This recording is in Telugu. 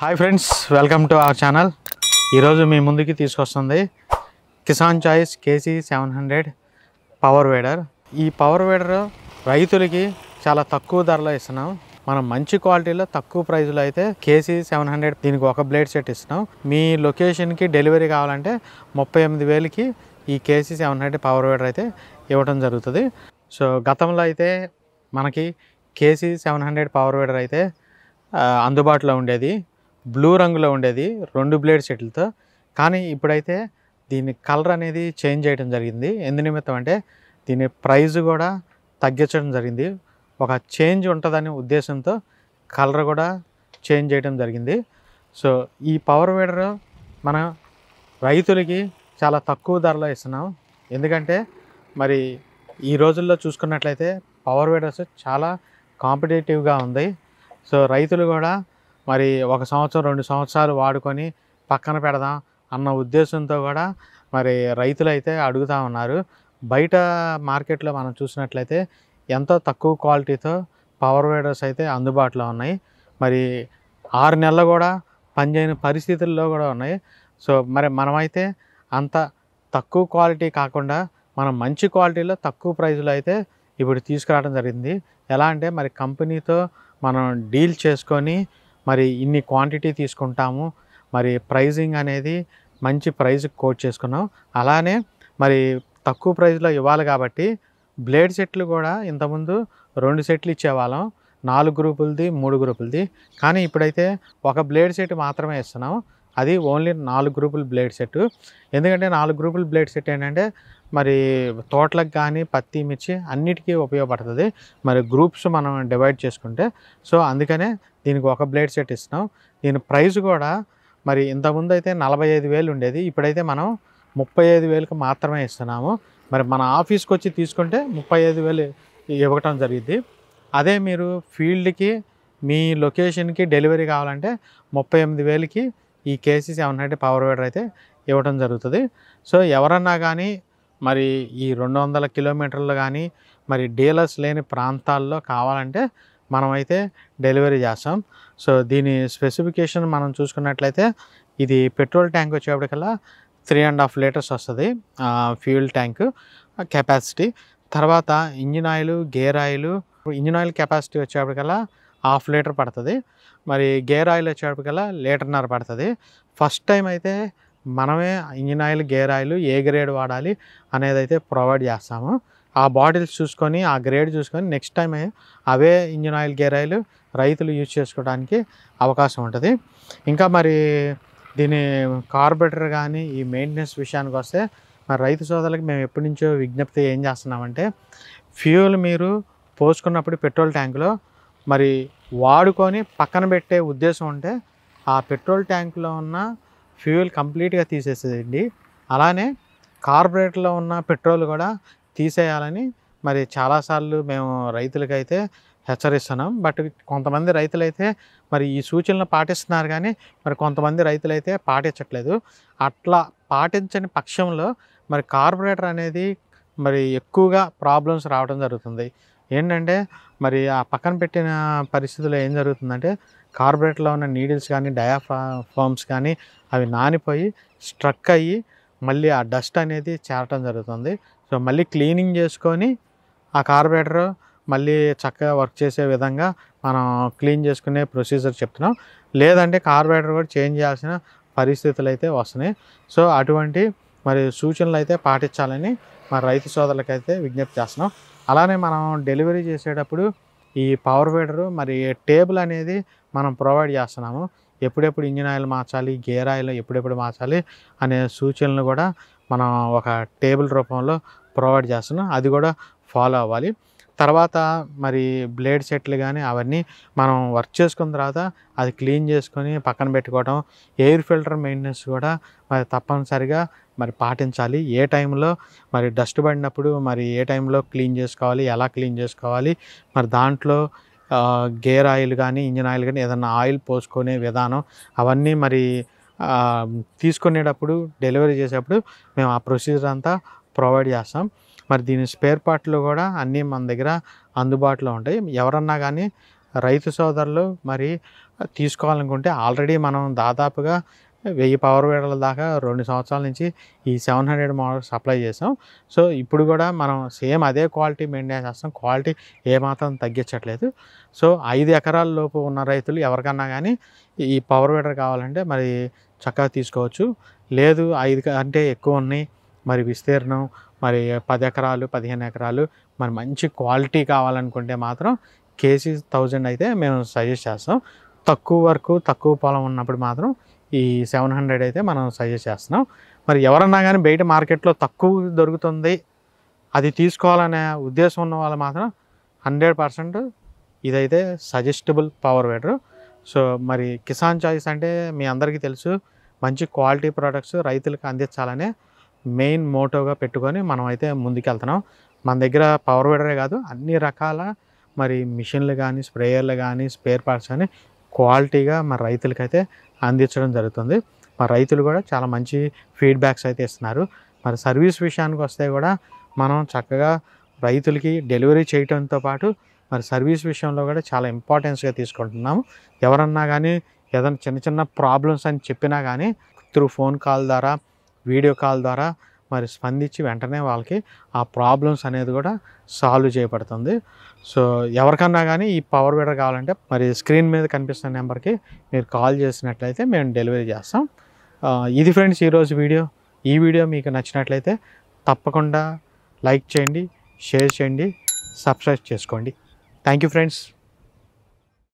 Hi friends, welcome to our channel. ఈరోజు మీ ముందుకి తీసుకొస్తుంది Kisan Choice KC 700 power weeder. ఈ పవర్ వేడర్ రైతులకి చాలా తక్కువ ధరలో ఇస్తున్నాం. మనం మంచి క్వాలిటీలో తక్కువ ప్రైస్లో అయితే కేసీ 700 దీనికి ఒక బ్లేడ్ సెట్ ఇస్తున్నాం. మీ లొకేషన్కి డెలివరీ కావాలంటే 38,000కి ఈ కేసీ 700 పవర్ వేడర్ అయితే ఇవ్వడం జరుగుతుంది. సో గతంలో అయితే మనకి కేసీ 700 పవర్ వేడర్ అయితే అందుబాటులో ఉండేది, బ్లూ రంగులో ఉండేది 2 బ్లేడ్ సెట్లతో. కానీ ఇప్పుడైతే దీని కలర్ అనేది చేంజ్ చేయడం జరిగింది. ఎందు నిమిత్తం అంటే దీని ప్రైస్ కూడా తగ్గించడం జరిగింది. ఒక చేంజ్ ఉంటుందనే ఉద్దేశంతో కలర్ కూడా చేంజ్ చేయడం జరిగింది. సో ఈ పవర్ వేడర్ మన రైతులకి చాలా తక్కువ ధరలో ఇస్తున్నాం. ఎందుకంటే మరి ఈ రోజుల్లో చూసుకున్నట్లయితే పవర్ వేడర్స్ చాలా కాంపిటేటివ్గా ఉంది. సో రైతులు కూడా మరి 1 సంవత్సరం 2 సంవత్సరాలు వాడుకొని పక్కన పెడదాం అన్న ఉద్దేశంతో కూడా మరి రైతులు అయితే అడుగుతూ ఉన్నారు. బయట మార్కెట్లో మనం చూసినట్లయితే ఎంతో తక్కువ క్వాలిటీతో పవర్ వేడర్స్ అయితే అందుబాటులో ఉన్నాయి. మరి 6 నెలలు కూడా పనిచేయని పరిస్థితుల్లో కూడా ఉన్నాయి. సో మరి మనమైతే అంత తక్కువ క్వాలిటీ కాకుండా మనం మంచి క్వాలిటీలో తక్కువ ప్రైస్లో అయితే ఇప్పుడు తీసుకురావడం జరిగింది. ఎలా అంటే మరి కంపెనీతో మనం డీల్ చేసుకొని మరి ఇన్ని క్వాంటిటీ తీసుకుంటాము, మరి ప్రైజింగ్ అనేది మంచి ప్రైస్ కోట్ చేసుకున్నాం. అలానే మరి తక్కువ ప్రైస్లో ఇవ్వాలి కాబట్టి బ్లేడ్ సెట్లు కూడా ఇంతకుముందు 2 సెట్లు ఇచ్చేవాళ్ళం, 4 గ్రూపులది 3 గ్రూపులది. కానీ ఇప్పుడైతే ఒక బ్లేడ్ సెట్ మాత్రమే ఇస్తున్నాం. అది ఓన్లీ 4 గ్రూపుల బ్లేడ్ సెట్. ఎందుకంటే 4 గ్రూపుల బ్లేడ్ సెట్ ఏంటంటే మరి తోటలకు కానీ పత్తి మిర్చి అన్నిటికీ ఉపయోగపడుతుంది. మరి గ్రూప్స్ మనం డివైడ్ చేసుకుంటే సో అందుకనే దీనికి ఒక బ్లేడ్ సెట్ ఇస్తున్నాం. దీని ప్రైస్ కూడా మరి ఇంతకుముందు అయితే 45,000 ఉండేది, ఇప్పుడైతే మనం 35,000కి మాత్రమే ఇస్తున్నాము. మరి మన ఆఫీస్కి వచ్చి తీసుకుంటే 35,000 ఇవ్వటం జరిగింది. అదే మీరు ఫీల్డ్కి మీ లొకేషన్కి డెలివరీ కావాలంటే 38,000కి ఈ కేసీ 700 పవర్ వేడర్ అయితే ఇవ్వడం జరుగుతుంది. సో ఎవరన్నా కానీ మరి ఈ 200 కిలోమీటర్లు కానీ మరి డీలర్స్ లేని ప్రాంతాల్లో కావాలంటే మనమైతే డెలివరీ చేస్తాం. సో దీని స్పెసిఫికేషన్ మనం చూసుకున్నట్లయితే ఇది పెట్రోల్ ట్యాంక్ వచ్చేప్పటికల్లా 3.5 లీటర్స్ వస్తుంది ఫ్యూయల్ ట్యాంక్ కెపాసిటీ. తర్వాత engine oil, gear oil. Engine oil capacity వచ్చేప్పటికల్లా 1/2 లీటర్ పడుతుంది. మరి గేర్ ఆయిల్ వచ్చేప్పటికల్లా 1.5 లీటర్ పడుతుంది. ఫస్ట్ టైం అయితే మనమే ఇంజిన్ ఆయిల్, గేర్ ఆయిల్ ఏ గ్రేడ్ వాడాలి అనేది అయితే ప్రొవైడ్ చేస్తాము. ఆ బాటిల్స్ చూసుకొని ఆ గ్రేడ్ చూసుకొని నెక్స్ట్ టైం అవే ఇంజిన్ ఆయిల్, గేర్ ఆయిల్ రైతులు యూజ్ చేసుకోవడానికి అవకాశం ఉంటుంది. ఇంకా మరి దీని కార్బొరేటర్ కానీ ఈ మెయింటెనెన్స్ విషయానికి వస్తే మరి రైతు సోదరులకు మేము ఎప్పటి నుంచో విజ్ఞప్తి ఏం చేస్తున్నామంటే ఫ్యూయల్ మీరు పోసుకున్నప్పుడు పెట్రోల్ ట్యాంకులో మరి వాడుకొని పక్కన పెట్టే ఉద్దేశం ఉంటే ఆ పెట్రోల్ ట్యాంకులో ఉన్న ఫ్యూయల్ కంప్లీట్గా తీసేసేయండి. అలానే కార్బొరేటర్లో ఉన్న పెట్రోల్ కూడా తీసేయాలని మరి చాలాసార్లు మేము రైతులకైతే హెచ్చరిస్తున్నాం. బట్ కొంతమంది రైతులైతే మరి ఈ సూచనలు పాటిస్తున్నారు, కానీ మరి కొంతమంది రైతులైతే పాటించట్లేదు. అట్లా పాటించని పక్షంలో మరి కార్బొరేటర్ అనేది మరి ఎక్కువగా ప్రాబ్లమ్స్ రావడం జరుగుతుంది. ఏంటంటే మరి ఆ పక్కన పెట్టిన పరిస్థితుల్లో ఏం జరుగుతుందంటే కార్బొరేటర్లో ఉన్న నీడిల్స్ కానీ డయాఫ్రామ్స్ కానీ అవి నానిపోయి స్ట్రక్ అయ్యి మళ్ళీ ఆ డస్ట్ అనేది చేరటం జరుగుతుంది. సో మళ్ళీ క్లీనింగ్ చేసుకొని ఆ కార్బొరేటర్ మళ్ళీ చక్కగా వర్క్ చేసే విధంగా మనం క్లీన్ చేసుకునే ప్రొసీజర్ చెప్తున్నాం. లేదంటే కార్బొరేటర్ కూడా చేంజ్ చేయాల్సిన పరిస్థితులు అయితే వస్తున్నాయి. సో అటువంటి మరి సూచనలు అయితే పాటించాలని మరి రైతు సోదరులకైతే విజ్ఞప్తి చేస్తున్నాం. అలానే మనం డెలివరీ చేసేటప్పుడు ఈ పవర్ వేడరు మరి టేబుల్ అనేది మనం ప్రొవైడ్ చేస్తున్నాము. ఎప్పుడెప్పుడు ఇంజిన్ ఆయిల్ మార్చాలి, గేర్ ఆయిల్ ఎప్పుడెప్పుడు మార్చాలి అనే సూచనలు కూడా మనం ఒక టేబుల్ రూపంలో ప్రొవైడ్ చేస్తున్నాం. అది కూడా ఫాలో అవ్వాలి. తర్వాత మరి బ్లేడ్ సెట్లు కానీ అవన్నీ మనం వర్క్ చేసుకున్న తర్వాత అది క్లీన్ చేసుకొని పక్కన పెట్టుకోవడం, ఎయిర్ ఫిల్టర్ మెయింటెనెన్స్ కూడా మరి తప్పనిసరిగా మరి పాటించాలి. ఏ టైంలో మరి డస్ట్ పడినప్పుడు మరి ఏ టైంలో క్లీన్ చేసుకోవాలి, ఎలా క్లీన్ చేసుకోవాలి, మరి దాంట్లో గేర్ ఆయిల్ కానీ ఇంజిన్ ఆయిల్ కానీ ఏదన్నా ఆయిల్ పోసుకునే విధానం అవన్నీ మరి తీసుకునేటప్పుడు డెలివరీ చేసేటప్పుడు మేము ఆ ప్రొసీజర్ అంతా ప్రొవైడ్ చేస్తాం. మరి దీని స్పేర్ పార్ట్లు కూడా అన్నీ మన దగ్గర అందుబాటులో ఉంటాయి. ఎవరన్నా కానీ రైతు సోదరులు మరి తీసుకోవాలనుకుంటే ఆల్రెడీ మనం దాదాపుగా 1000 పవర్ వీడర్ల దాకా 2 సంవత్సరాల నుంచి ఈ 700 మోడల్ సప్లై చేసాం. సో ఇప్పుడు కూడా మనం సేమ్ అదే క్వాలిటీ మెయింటైన్ చేస్తాం. క్వాలిటీ ఏమాత్రం తగ్గించట్లేదు. సో 5 ఎకరాల లోపు ఉన్న రైతులు ఎవరికన్నా కానీ ఈ పవర్ వీడర్ కావాలంటే మరి చక్కగా తీసుకోవచ్చు. లేదు 5 కంటే ఎక్కువ ఉన్నాయి, మరి విస్తీర్ణం మరి 10 ఎకరాలు 15 ఎకరాలు మరి మంచి క్వాలిటీ కావాలనుకుంటే మాత్రం కేసీ 1000 అయితే మేము సజెస్ట్ చేస్తాం. తక్కువ వరకు తక్కువ పొలం ఉన్నప్పుడు మాత్రం ఈ 700 అయితే మనం సజెస్ట్ చేస్తున్నాం. మరి ఎవరన్నా కానీ బయట మార్కెట్లో తక్కువ దొరుకుతుంది అది తీసుకోవాలనే ఉద్దేశం ఉన్న వాళ్ళు మాత్రం 100% ఇదైతే సజెస్టబుల్ పవర్ వీడర్. సో మరి కిసాన్ చాయిస్ అంటే మీ అందరికీ తెలుసు, మంచి క్వాలిటీ ప్రొడక్ట్స్ రైతులకు అందించాలనే మెయిన్ మోటోగా పెట్టుకొని మనం అయితే ముందుకెళ్తున్నాం. మన దగ్గర పవర్ వీడరే కాదు, అన్ని రకాల మరి మిషన్లు కానీ స్ప్రేయర్లు కానీ స్పేర్ పార్ట్స్ కానీ క్వాలిటీగా మన రైతులకైతే అందించడం జరుగుతుంది. మా రైతులు కూడా చాలా మంచి ఫీడ్బ్యాక్స్ అయితే ఇస్తున్నారు. మరి సర్వీస్ విషయానికి వస్తే కూడా మనం చక్కగా రైతులకి డెలివరీ చేయడంతో పాటు మరి సర్వీస్ విషయంలో కూడా చాలా ఇంపార్టెన్స్గా తీసుకుంటున్నాము. ఎవరన్నా కానీ ఏదైనా చిన్న చిన్న ప్రాబ్లమ్స్ అని చెప్పినా కానీ త్రూ ఫోన్ కాల్ ద్వారా వీడియో కాల్ ద్వారా మరి స్పందించి వెంటనే వాళ్ళకి ఆ ప్రాబ్లమ్స్ అనేది కూడా సాల్వ్ చేయబడుతుంది. సో ఎవరికన్నా కానీ ఈ పవర్ వీడర్ కావాలంటే మరి స్క్రీన్ మీద కనిపిస్తున్న నెంబర్కి మీరు కాల్ చేసినట్లయితే మేము డెలివరీ చేస్తాం. ఇది ఫ్రెండ్స్ ఈరోజు వీడియో. ఈ వీడియో మీకు నచ్చినట్లయితే తప్పకుండా లైక్ చేయండి, షేర్ చేయండి, సబ్స్క్రైబ్ చేసుకోండి. Thank you friends.